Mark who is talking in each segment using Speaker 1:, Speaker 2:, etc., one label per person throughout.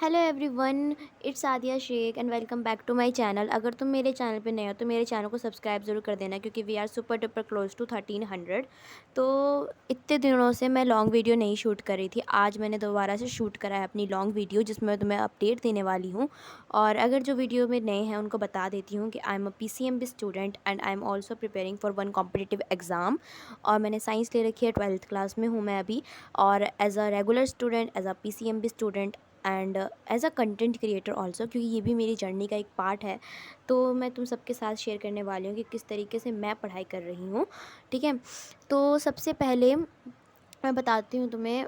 Speaker 1: Hello everyone, it's Aadiya Shaikh and welcome back to my channel. अगर तुम मेरे चैनल पे नए हो तो मेरे चैनल को सब्सक्राइब ज़रूर कर देना, क्योंकि we are super duper close to 1300। तो इतने दिनों से मैं लॉन्ग वीडियो नहीं शूट कर रही थी। आज मैंने दोबारा से शूट करा है अपनी लॉन्ग वीडियो, जिसमें मैं तुम्हें अपडेट देने वाली हूँ। और अगर जो वीडियो में नए हैं उनको बता देती हूँ कि I am a PCMB student and I am also preparing for one competitive exam. और मैंने साइंस ले रखी है, 12th क्लास में हूँ मैं अभी। और as a regular student, as a PCMB student and as a content creator also, क्योंकि ये भी मेरी जर्नी का एक पार्ट है। तो मैं तुम सबके साथ शेयर करने वाली हूँ कि किस तरीके से मैं पढ़ाई कर रही हूँ। ठीक है, तो सबसे पहले मैं बताती हूँ तुम्हें।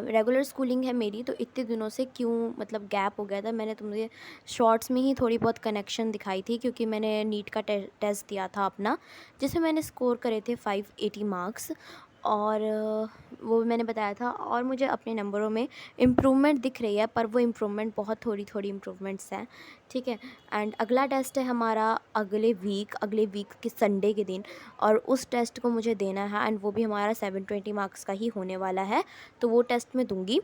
Speaker 1: रेगुलर स्कूलिंग है मेरी, तो इतने दिनों से क्यों मतलब गैप हो गया था। मैंने तुम्हें शॉर्ट्स में ही थोड़ी बहुत कनेक्शन दिखाई थी, क्योंकि मैंने नीट का टेस्ट दिया था अपना, जिसमें मैंने स्कोर करे थे 580 मार्क्स। और वो मैंने बताया था, और मुझे अपने नंबरों में इम्प्रूवमेंट दिख रही है, पर वो इम्प्रूवमेंट बहुत थोड़ी थोड़ी इम्प्रूवमेंट्स हैं। ठीक है, एंड अगला टेस्ट है हमारा अगले वीक के संडे के दिन, और उस टेस्ट को मुझे देना है, एंड वो भी हमारा 720 मार्क्स का ही होने वाला है। तो वो टेस्ट मैं दूंगी।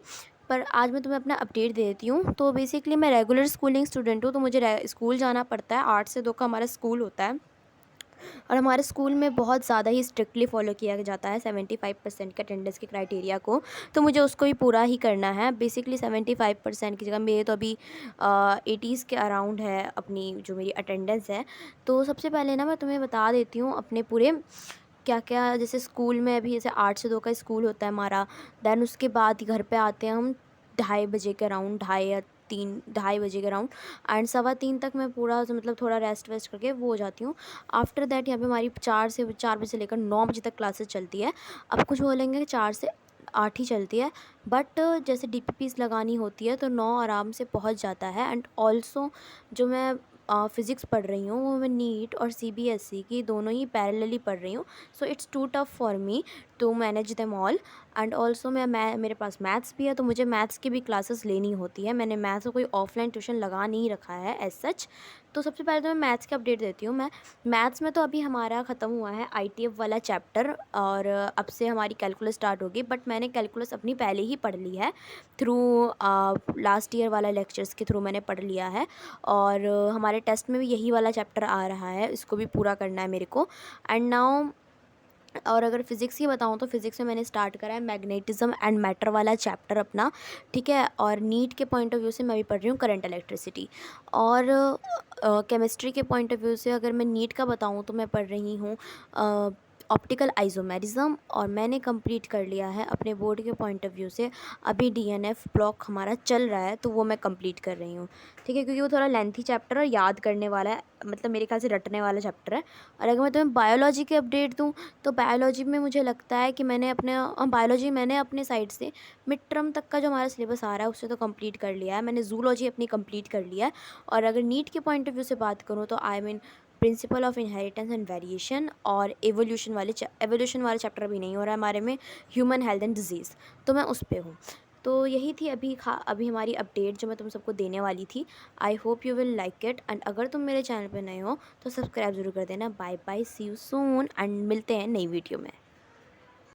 Speaker 1: पर आज मैं तुम्हें अपना अपडेट दे देती हूँ। तो बेसिकली मैं रेगुलर स्कूलिंग स्टूडेंट हूँ, तो मुझे स्कूल जाना पड़ता है। 8 से 2 का हमारा स्कूल होता है, और हमारे स्कूल में बहुत ज़्यादा ही स्ट्रिक्टली फॉलो किया जाता है 75% के अटेंडेंस के क्राइटेरिया को। तो मुझे उसको भी पूरा ही करना है। बेसिकली 75% की जगह मेरे तो अभी 80s के अराउंड है अपनी जो मेरी अटेंडेंस है। तो सबसे पहले ना मैं तुम्हें बता देती हूँ अपने पूरे क्या क्या। जैसे स्कूल में अभी जैसे 8 से 2 का स्कूल होता है हमारा। देन उसके बाद घर पे आते हैं हम 2:30 के अराउंड, 2:30 के अराउंड। एंड 2:15 तक मैं पूरा मतलब थोड़ा रेस्ट वेस्ट करके वो हो जाती हूँ। आफ्टर दैट यहाँ पे हमारी 4 बजे से लेकर 9 बजे तक क्लासेस चलती है। अब कुछ बोलेंगे कि 4 से 8 ही चलती है, बट जैसे DPPs लगानी होती है तो 9 आराम से पहुँच जाता है। एंड ऑल्सो जो मैं फ़िज़िक्स पढ़ रही हूँ, वो मैं नीट और CBSE की दोनों ही पैरेलली पढ़ रही हूँ। So it's too tough for me to manage them all. And also मैं मेरे पास मैथ्स भी है, तो मुझे मैथ्स की भी क्लासेस लेनी होती है। मैंने मैथ्स को कोई ऑफलाइन ट्यूशन लगा नहीं रखा है एज सच। तो सबसे पहले तो मैं मैथ्स की अपडेट देती हूँ। मैं मैथ्स में तो अभी हमारा ख़त्म हुआ है ITF वाला चैप्टर, और अब से हमारी कैलकुलस स्टार्ट होगी। बट मैंने कैलकुलस अपनी पहले ही पढ़ ली है थ्रू लास्ट ईयर वाला लेक्चर्स के थ्रू मैंने पढ़ लिया है। और हमारे टेस्ट में भी यही वाला चैप्टर आ रहा है, इसको भी पूरा करना है मेरे को। एंड नाउ, और अगर फिज़िक्स की बताऊँ तो फिज़िक्स में मैंने स्टार्ट करा है मैग्नेटिज़्म एंड मैटर वाला चैप्टर अपना। ठीक है, और नीट के पॉइंट ऑफ व्यू से मैं भी पढ़ रही हूँ करंट इलेक्ट्रिसिटी। और केमिस्ट्री के पॉइंट ऑफ व्यू से अगर मैं नीट का बताऊँ तो मैं पढ़ रही हूँ ऑप्टिकल आइसोमेरिज्म, और मैंने कंप्लीट कर लिया है अपने बोर्ड के पॉइंट ऑफ व्यू से। अभी DNF ब्लॉक हमारा चल रहा है, तो वो मैं कंप्लीट कर रही हूँ। ठीक है, क्योंकि वो थोड़ा लेंथी चैप्टर और याद करने वाला है, मतलब मेरे ख्याल से रटने वाला चैप्टर है। और अगर मैं तुम्हें बायोलॉजी की अपडेट दूँ, तो बायोलॉजी में मुझे लगता है कि बायोलॉजी मैंने अपने साइड से मिड टर्म तक का जो हमारा सिलेबस आ रहा है उससे तो कंप्लीट कर लिया है। मैंने जूलॉजी अपनी कंप्लीट कर लिया है। और अगर नीट के पॉइंट ऑफ व्यू से बात करूँ तो I mean principle of inheritance and variation और एवोल्यूशन वाले चैप्टर भी नहीं हो रहा है हमारे में, ह्यूमन हेल्थ एंड डिजीज़, तो मैं उस पर हूँ। तो यही थी अभी हमारी अपडेट जो मैं तुम सबको देने वाली थी। I hope you will like it, and अगर तुम मेरे चैनल पर नए हो तो सब्सक्राइब ज़रूर कर देना। Bye bye, see you soon, and मिलते हैं नई वीडियो में।